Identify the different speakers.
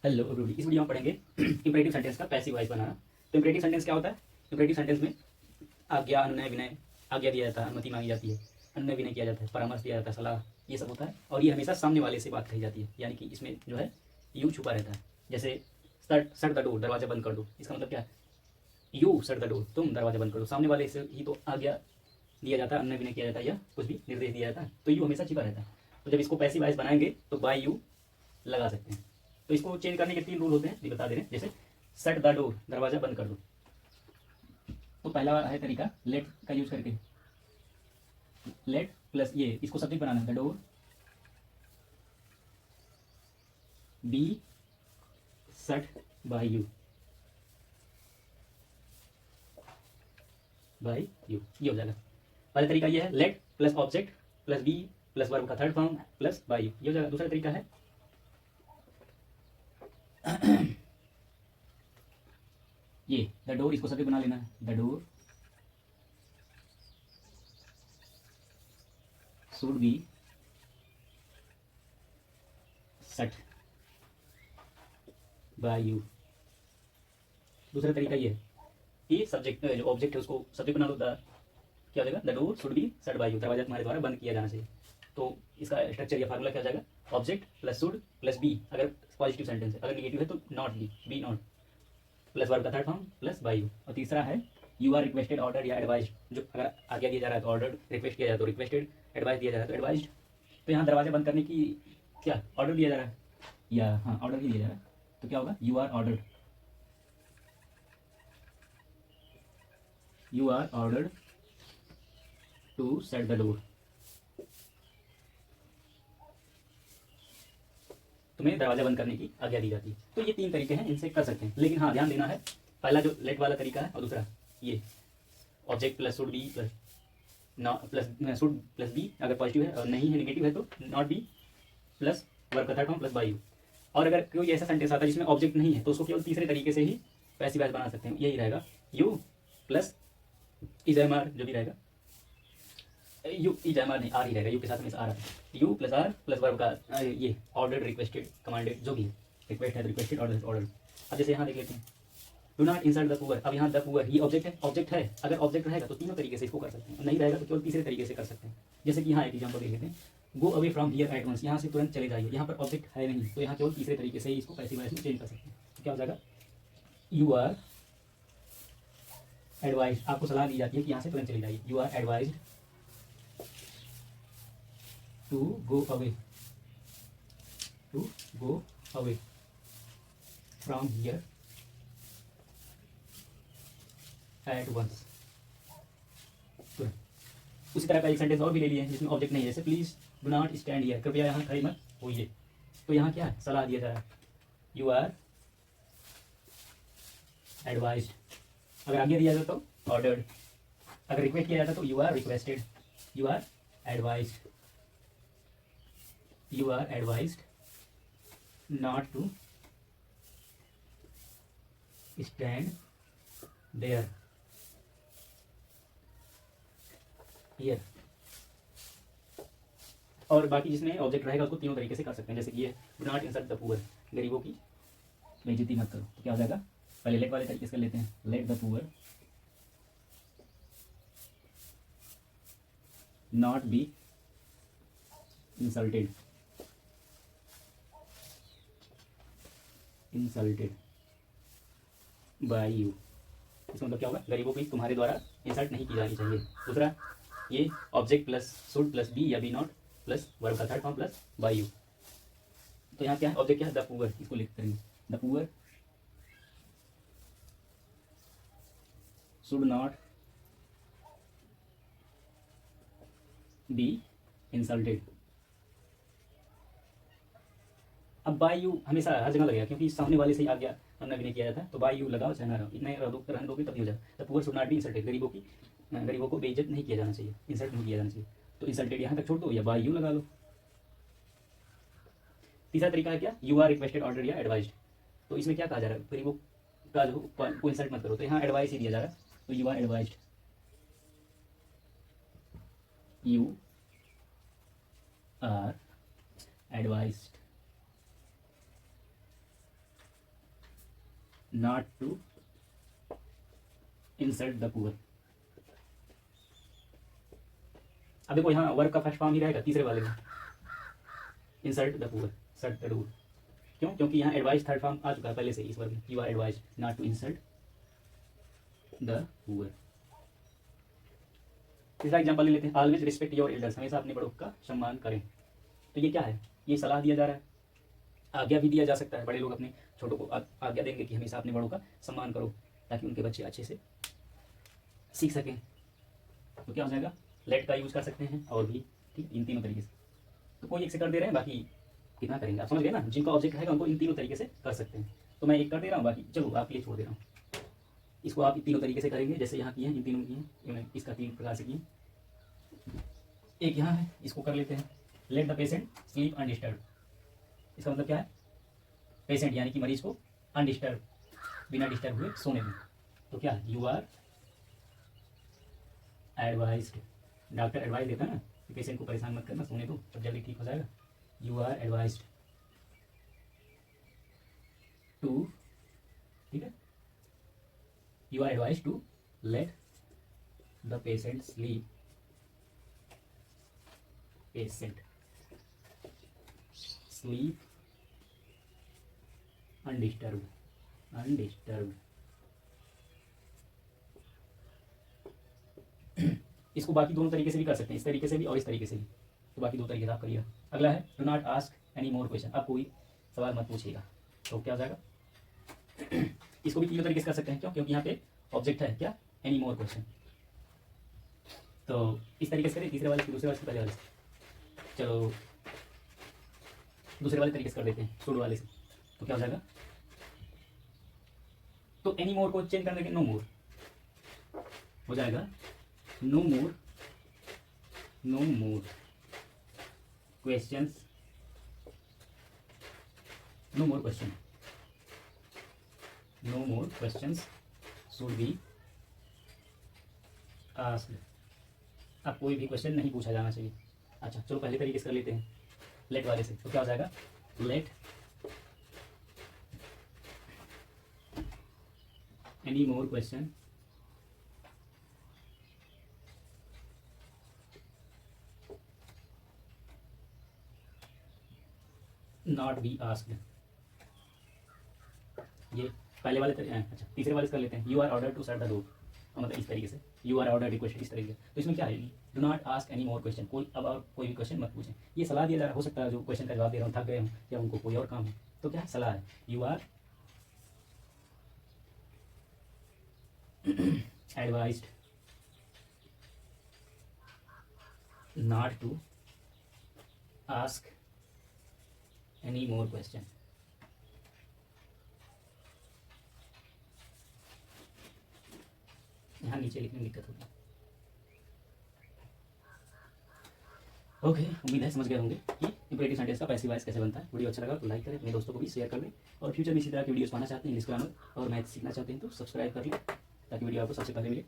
Speaker 1: Hello everybody, इस video में पढ़ेंगे इंपरेटिव सेंटेंस का पैसिव वॉइस बनाना। तो इंपरेटिव सेंटेंस क्या होता है? इंपरेटिव सेंटेंस में आज्ञा, अनुनय, विनय, आज्ञा दिया जाता है, अनुमति मांगी जाती है, अनुनय विनय किया जाता है, परामर्श दिया जाता है, सलाह, ये सब होता है। और ये हमेशा सामने वाले से बात कही जाती है, यानी कि इसमें जो है यू छुपा रहता है। जैसे शट द डोर, दरवाजा बंद कर दो, इसका मतलब क्या है? यू शट द डोर, तुम दरवाजा बंद कर दो। सामने वाले से ही तो आज्ञा दिया जाता है, अनुनय विनय किया जाता है, या कुछ भी निर्देश दिया जाता है, तो यू हमेशा छिपा रहता है। तो जब इसको पैसिव वॉइस बनाएंगे तो बाय यू लगा सकते हैं। तो इसको चेंज करने के 3 रूल होते हैं, ये बता दे रहे हैं। जैसे शट द डोर, दरवाजा बंद कर दो, तो पहला है तरीका लेट का यूज करके। लेट प्लस ये, इसको सब्जेक्ट बनाना है, the door be shut by you, by you, ये हो जाएगा। पहला तरीका ये है let plus object plus be plus verb का third form plus by you, ये हो जाएगा। दूसरा तरीका है ये द डोर, इसको सब्जेक्ट बना लेना है, the door should be shut by you. दूसरा तरीका ये है कि सब्जेक्ट जो ऑब्जेक्ट है उसको सब्जेक्ट बना लो, द क्या हो जाएगा, the door should be shut by you, दरवाजा तुम्हारे द्वारा बंद किया जाना चाहिए। तो इसका स्ट्रक्चर या फार्मूला क्या हो जाएगा? Object plus should plus be, अगर पॉजिटिव सेंटेंस है, अगर निगेटिव है तो not be not, plus verb का third form plus by you. और तीसरा है यू आर रिक्वेस्टेड, ऑर्डर या एडवाइज, जो अगर आज्ञा दिया जा रहा है तो ऑर्डर, रिक्वेस्ट किया जाए तो रिक्वेस्टेड, एडवाइस दिया जा रहा है तो एडवाइज। तो यहाँ दरवाजा बंद करने की क्या ऑर्डर दिया जा रहा है, या हाँ ऑर्डर ही दिया जा रहा है, तो क्या होगा? You are ordered, you are ordered to shut the door, तुम्हें दरवाजा बंद करने की आज्ञा दी जाती है। तो ये 3 तरीके हैं, इनसे कर सकते हैं। लेकिन हाँ ध्यान देना है, पहला जो लेट वाला तरीका है और दूसरा ये object plus should be plus plus should plus be, अगर पॉजिटिव है और नहीं है निगेटिव है तो नॉट बी प्लस वर्ब का third form plus by you. और अगर कोई ऐसा सेंटेंस आता है जिसमें ऑब्जेक्ट नहीं है तो उसको केवल तीसरे तरीके से ही पैसिव वॉइस बना सकते हैं। यही रहेगा you plus is am are, जो भी रहेगा यू इज एम आर नहीं, आर ही रहेगा, यू के साथ में आ रहा है, you plus are plus verb का ये ऑर्डर, रिक्वेस्टेड, कमांडेड, जो भी है, रिक्वेस्ट है तो रिक्वेस्टेड, ऑर्डर ऑर्डर। अब जैसे यहाँ देख लेते हैं do not insult the poor. अब यहाँ द पुअर ये ऑब्जेक्ट है, ऑब्जेक्ट है, अगर ऑब्जेक्ट रहेगा तो तीनों तरीके से इसको कर सकते हैं, नहीं रहेगा तो केवल तीसरे तरीके से कर सकते हैं। जैसे कि यहाँ एक एग्जाम्पल देख लेते हैं, go away from here at once, यहाँ से तुरंत चले जाइए, यहाँ पर ऑब्जेक्ट है नहीं, तो यहाँ केवल तीसरे तरीके से ही इसको पैसिव वॉइस में चेंज कर सकते हैं। तो क्या हो जाएगा? यू आर एडवाइज, आपको सलाह दी जाती है कि यहाँ से तुरंत चले जाइए, you are advise to go away, to go away from here at once, तुरंत। उसी तरह का एक सेंटेंस और भी ले लिए जिसमें ऑब्जेक्ट नहीं है, जैसे please do not stand here, कृपया यहाँ खड़े मत होइए। तो यहाँ क्या है? सलाह दिया जा रहा है, यू आर एडवाइज्ड। अगर आगे दिया जाता तो ऑर्डर्ड, अगर रिक्वेस्ट किया जाता तो you are requested, you are advised, you are advised not to stand there here. और बाकी जिसमें ऑब्जेक्ट रहेगा उसको तीनों तरीके से कर सकते हैं, जैसे कि ये do not insult the poor, गरीबों की बेइज्जती मत करो। तो क्या हो जाएगा? पहले लेट वाले तरीके से कर लेते हैं, let the poor not be insulted, insulted by you. इसका मतलब क्या होगा? गरीबों की तुम्हारे द्वारा इंसल्ट नहीं की जानी चाहिए। दूसरा ये object plus should plus be या बी नॉट प्लस वर्ब का third form plus by you. तो यहाँ क्या है? ऑब्जेक्ट क्या है? द पुअर, इसको लिख करेंगे, the poor should not be insulted. अब बाय यू हमेशा हर जगह लगेगा, क्योंकि सामने वाले से ही आज्ञा हमने भी नहीं किया जाता है, तो बाय यू लगाओ चाहे ना रहो, इतने रहने दोगे तब नहीं हो जाएगा। The poor should not be insulted, गरीबों को बेइज्जत नहीं किया जाना चाहिए, इंसल्ट नहीं किया जाना चाहिए। तो इंसल्टेड यहाँ तक छोड़ दो या बाय यू लगा लो। तीसरा तरीका है क्या? यू आर रिक्वेस्टेड, ऑर्डर या एडवाइज्ड। तो इसमें क्या कहा जा रहा है? गरीबों का जो को इंसल्ट मत करो, तो यहाँ एडवाइस ही दिया जा रहा है, तो you are advised, you are advised not to insult the poor. अब देखो यहाँ वर्ब का फर्स्ट फॉर्म ही रहेगा तीसरे वाले में, insult the poor, Salt the door. क्यों? क्योंकि यहाँ एडवाइस थर्ड फॉर्म आ चुका है पहले से इस वर्ग में, you are advise not to insult the poor. तीसरा एग्जांपल ले लेते हैं, ऑलवेज रिस्पेक्ट योर एल्डर्स, हमेशा अपने बड़ों का सम्मान करें। तो ये क्या है? ये सलाह दिया जा रहा है, आज्ञा भी दिया जा सकता है। बड़े लोग अपने छोटों को आज्ञा देंगे कि हमेशा अपने बड़ों का सम्मान करो ताकि उनके बच्चे अच्छे से सीख सकें। तो क्या हो जाएगा? लेट का यूज कर सकते हैं और भी, ठीक, इन तीनों तरीके से। तो कोई एक से कर दे रहे हैं, बाकी कितना करेंगे आप समझ गए ना। जिनका ऑब्जेक्ट रहेगा उनको इन तीनों तरीके से कर सकते हैं। तो मैं एक कर दे रहा हूँ, बाकी चलो आप ये छोड़ दे रहा हूँ। इसको आप तीनों तरीके से करेंगे, जैसे यहाँ किए हैं, इन तीनों किए हैं, इसका 3 प्रकार से किए। एक यहाँ है, इसको कर लेते हैं, let the patient sleep undisturb. इसका मतलब क्या है? पेशेंट यानी कि मरीज को अनडिस्टर्ब, बिना डिस्टर्ब हुए सोने में। तो क्या है? You are advised, doctor advice देता है ना कि पेशेंट को परेशान मत करना, सोने दो, तब जल्दी ठीक हो जाएगा। यू आर एडवाइज्ड टू, ठीक है, you are advised to let the patient sleep, patient sleep undisturb, undisturb. इसको बाकी दोनों तरीके से भी कर सकते हैं, इस तरीके से भी और इस तरीके से भी। तो बाकी 2 तरीके से आप करिए। अगला है, do not ask any more question, अब कोई सवाल मत पूछिएगा। तो क्या हो जाएगा? इसको भी तीनों तरीके से कर सकते हैं। क्यों? क्योंकि यहाँ पे ऑब्जेक्ट है क्या? Any more question. तो इस तरीके से करें, तीसरे वाले से, दूसरे वाले से, पहले वाले से। चलो दूसरे वाले तरीके से कर देते हैं, शुड वाले से। तो क्या हो जाएगा? तो एनी मोर को चेंज करने के नो मोर हो जाएगा, no more, no more questions, no more question, no more questions should be asked. अब कोई भी क्वेश्चन नहीं पूछा जाना चाहिए। अच्छा चलो पहले तरीके से कर लेते हैं, लेट वाले से। तो क्या हो जाएगा? Let any more question not be asked. ये पहले वाले अच्छा तीसरे वाले से कर लेते हैं, you are order to shut the door, मतलब इस तरीके से, यू आर ऑर्डर रिक्वेस्ट, इस तरीके से। तो इसमें क्या है? Do not ask any more question, कोई अब और कोई भी क्वेश्चन मत पूछें। ये सलाह दिया जा रहा है, हो सकता है जो क्वेश्चन का जवाब दे रहा हूँ थक गए हूँ या उनको कोई और काम है। तो क्या है? सलाह है। You are advised not to ask any more question. यहाँ नीचे लिखने में दिक्कत होगी। ओके, उम्मीद है समझ गए होंगे कि इंपरेटिव सेंटेंस का पैसिव वॉइस कैसे बनता है। वीडियो अच्छा लगा तो लाइक करें, अपने दोस्तों को भी शेयर कर दें, और फ्यूचर में इसी तरह की वीडियोस पाना चाहते हैं इंग्लिश ग्रामर और मैथ सीखना चाहते हैं तो सब्सक्राइब कर लें ताकि वीडियो आपको सबसे पहले मिले।